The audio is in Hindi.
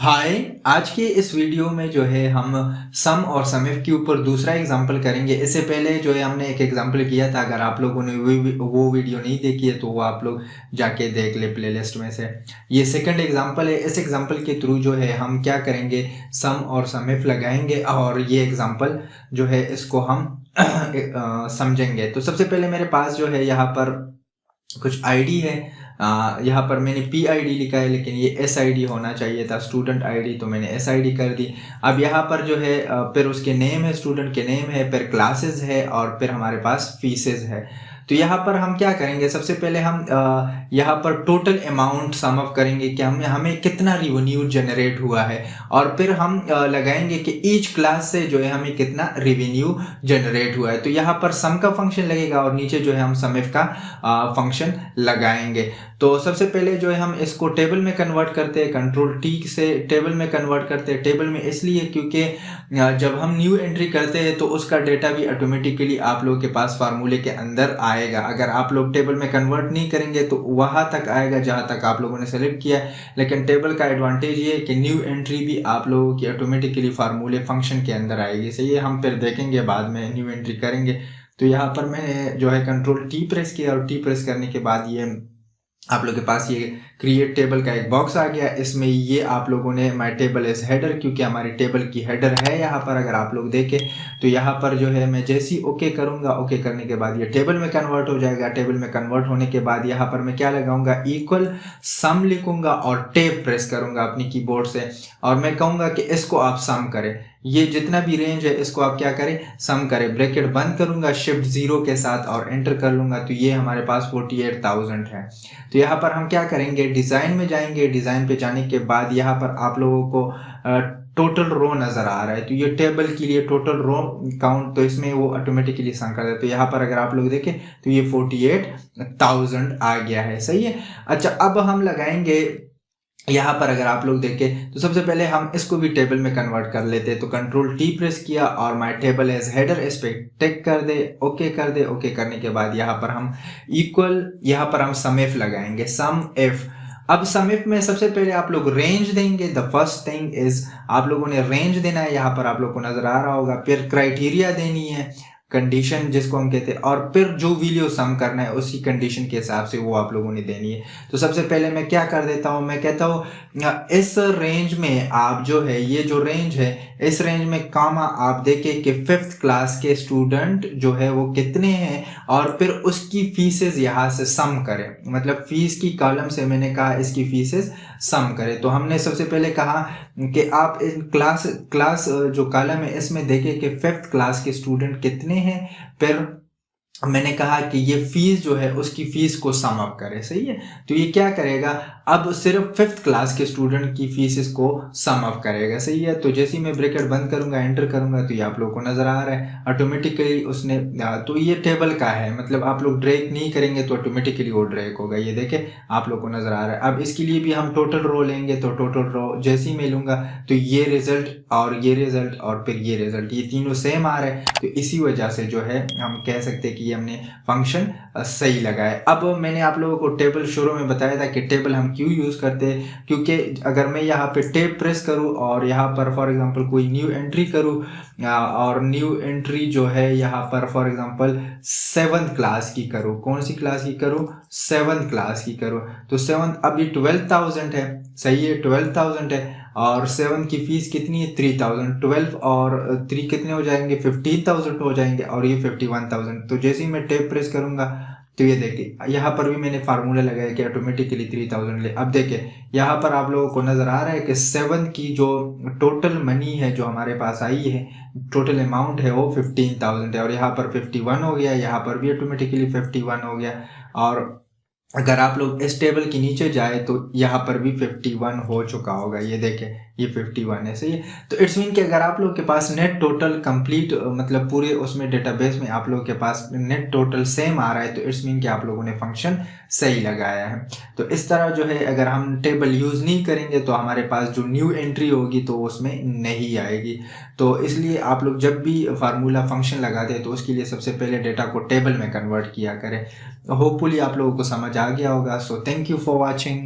हाय। आज के इस वीडियो में जो है हम सम और समिफ के ऊपर दूसरा एग्जांपल करेंगे। इससे पहले जो है हमने एक एग्जांपल किया था। अगर आप लोगों ने वो वीडियो नहीं देखी है तो वो आप लोग जाके देख ले प्लेलिस्ट में से। ये सेकंड एग्जांपल है। इस एग्जांपल के थ्रू जो है हम क्या करेंगे, सम और समिफ लगाएंगे और ये एग्जांपल जो है इसको हम समझेंगे। तो सबसे पहले मेरे पास जो है यहाँ पर कुछ आईडी है। यहाँ पर मैंने पी आई डी लिखा है, लेकिन ये एस आई डी होना चाहिए था, स्टूडेंट आईडी, तो मैंने एस आई डी कर दी। अब यहाँ पर जो है फिर उसके नेम है, स्टूडेंट के नेम है, फिर क्लासेस है और फिर हमारे पास फीसेस है। तो यहाँ पर हम क्या करेंगे, सबसे पहले हम यहाँ पर टोटल अमाउंट सम अप करेंगे कि हमें कितना रिवेन्यू जनरेट हुआ है, और फिर हम लगाएंगे कि ईच क्लास से जो है हमें कितना रिवेन्यू जनरेट हुआ है। तो यहाँ पर सम का फंक्शन लगेगा और नीचे जो है हम समिफ का फंक्शन लगाएंगे। तो सबसे पहले जो है हम इसको टेबल में कन्वर्ट करते हैं, कंट्रोल टी से टेबल में कन्वर्ट करते हैं। टेबल में इसलिए क्योंकि जब हम न्यू एंट्री करते हैं तो उसका डेटा भी ऑटोमेटिकली आप लोगों के पास फार्मूले के अंदर आएगा। अगर आप लोग टेबल में कन्वर्ट नहीं करेंगे तो वहां तक आएगा जहां तक आप लोगों ने सेलेक्ट किया है। लेकिन टेबल का एडवांटेज ये है कि न्यू एंट्री भी आप लोगों की ऑटोमेटिकली फार्मूले फंक्शन के अंदर आएगी। सही है, हम फिर देखेंगे बाद में न्यू एंट्री करेंगे। तो यहाँ पर मैंने जो है कंट्रोल टी प्रेस किया और टी प्रेस करने के बाद ये आप लोगों के पास ये क्रिएट टेबल का एक बॉक्स आ गया। इसमें ये आप लोगों ने माय टेबल इज हेडर, क्योंकि हमारी टेबल की हेडर है यहाँ पर। अगर आप लोग देखें तो यहाँ पर जो है मैं जैसे ही ओके करूँगा, ओके करने के बाद ये टेबल में कन्वर्ट हो जाएगा। टेबल में कन्वर्ट होने के बाद यहाँ पर मैं क्या लगाऊंगा, इक्वल सम लिखूंगा और टेब प्रेस करूंगा अपनी कीबोर्ड से, और मैं कहूँगा कि इसको आप सम करें। ये जितना भी रेंज है इसको आप क्या करें, सम करें। ब्रैकेट बंद करूंगा शिफ्ट 0 के साथ और एंटर कर लूंगा, तो ये हमारे पास 48,000 है। तो यहाँ पर हम क्या करेंगे, डिजाइन में जाएंगे। डिजाइन पे जाने के बाद यहाँ पर आप लोगों को टोटल रो नजर आ रहा है, तो ये टेबल के लिए टोटल रो काउंट, तो इसमें वो ऑटोमेटिकली सम कर देता है। तो यहाँ पर अगर आप लोग देखें तो ये 48,000 आ गया है। सही है। अच्छा, अब हम लगाएंगे यहाँ पर अगर आप लोग देखें तो सबसे पहले हम इसको भी टेबल में कन्वर्ट कर लेते हैं। तो कंट्रोल टी प्रेस किया और माय टेबल एज हेडर इस पे टिक कर दे, ओके कर दे। ओके करने के बाद यहाँ पर हम इक्वल, यहाँ पर हम सम इफ लगाएंगे, सम इफ। अब सम इफ में सबसे पहले आप लोग रेंज देंगे। द फर्स्ट थिंग इज आप लोगों ने रेंज देना है, यहाँ पर आप लोग को नजर आ रहा होगा। फिर क्राइटेरिया देनी है, कंडीशन जिसको हम कहते हैं, और फिर जो वैल्यू सम करना है उसी कंडीशन के हिसाब से वो आप लोगों ने देनी है। तो सबसे पहले मैं क्या कर देता हूं, मैं कहता हूं इस रेंज में आप जो है, ये जो रेंज है इस रेंज में कामा आप देखें कि 5th क्लास के स्टूडेंट जो है वो कितने हैं, और फिर उसकी फीसेस यहाँ से सम करें। मतलब फीस की कॉलम से मैंने कहा इसकी फीसेस सम करें। तो हमने सबसे पहले कहा कि आप इन क्लास जो कॉलम है इसमें देखें कि 5th क्लास के स्टूडेंट कितने हैं, फिर मैंने कहा कि ये फीस जो है उसकी फीस को सम अप करे। सही है। तो ये क्या करेगा, अब सिर्फ 5th क्लास के स्टूडेंट की फीस को सम अप करेगा। सही है। तो जैसे ही मैं ब्रैकेट बंद करूंगा, एंटर करूंगा, तो ये आप लोग को नजर आ रहा है ऑटोमेटिकली उसने। तो ये टेबल का है, मतलब आप लोग ड्रैग नहीं करेंगे तो ऑटोमेटिकली वो ड्रैग होगा। ये देखे आप लोग को नजर आ रहा है। अब इसके लिए भी हम टोटल रो लेंगे। तो टोटल रो जैसे ही मैं लूंगा तो ये रिजल्ट और ये रिजल्ट और फिर ये रिजल्ट, ये तीनों सेम आ रहे हैं। तो इसी वजह से जो है हम कह सकते हैं कि ये हमने फंक्शन सही लगाया। अब मैंने आप लोगों को टेबल शुरू में बताया था कि टेबल हम क्यों यूज करते हैं, क्योंकि अगर मैं यहाँ पे टेब प्रेस करूँ और यहाँ पर फॉर एग्जांपल कोई न्यू एंट्री करूँ, और न्यू एंट्री जो है यहाँ पर फॉर एग्जांपल 7th क्लास की करूँ, कौन सी क्लास की करूँ, 7th क्लास की करूँ, तो 7th, अब ये 12,000 है। सही है, 12,000 है और 7 की फीस कितनी है, 3,000। 12 और 3 कितने हो जाएंगे, 15,000 हो जाएंगे, और ये 51,000। तो जैसे ही मैं टेब प्रेस करूंगा तो ये देखिए यहाँ पर भी मैंने फार्मूला लगाया कि ऑटोमेटिकली 3,000 ले। अब देखिए यहाँ पर आप लोगों को नजर आ रहा है कि 7 की जो टोटल मनी है जो हमारे पास आई है, टोटल अमाउंट है वो 15,000 है, और यहाँ पर 51 हो गया, यहाँ पर भी ऑटोमेटिकली 51 हो गया। और अगर आप लोग इस टेबल के नीचे जाए तो यहाँ पर भी 51 हो चुका होगा। ये देखें ये 51 है। सही है। तो इट्स मीन कि अगर आप लोग के पास नेट टोटल कंप्लीट, मतलब पूरे उसमें डेटाबेस में आप लोगों के पास नेट टोटल सेम आ रहा है, तो इट्स मीन कि आप लोगों ने फंक्शन सही लगाया है। तो इस तरह जो है अगर हम टेबल यूज नहीं करेंगे तो हमारे पास जो न्यू एंट्री होगी तो उसमें नहीं आएगी। तो इसलिए आप लोग जब भी फार्मूला फंक्शन लगाते हैं तो उसके लिए सबसे पहले डेटा को टेबल में कन्वर्ट किया करें। होपफुली आप लोगों को समझ आ गया होगा। So thank you for watching.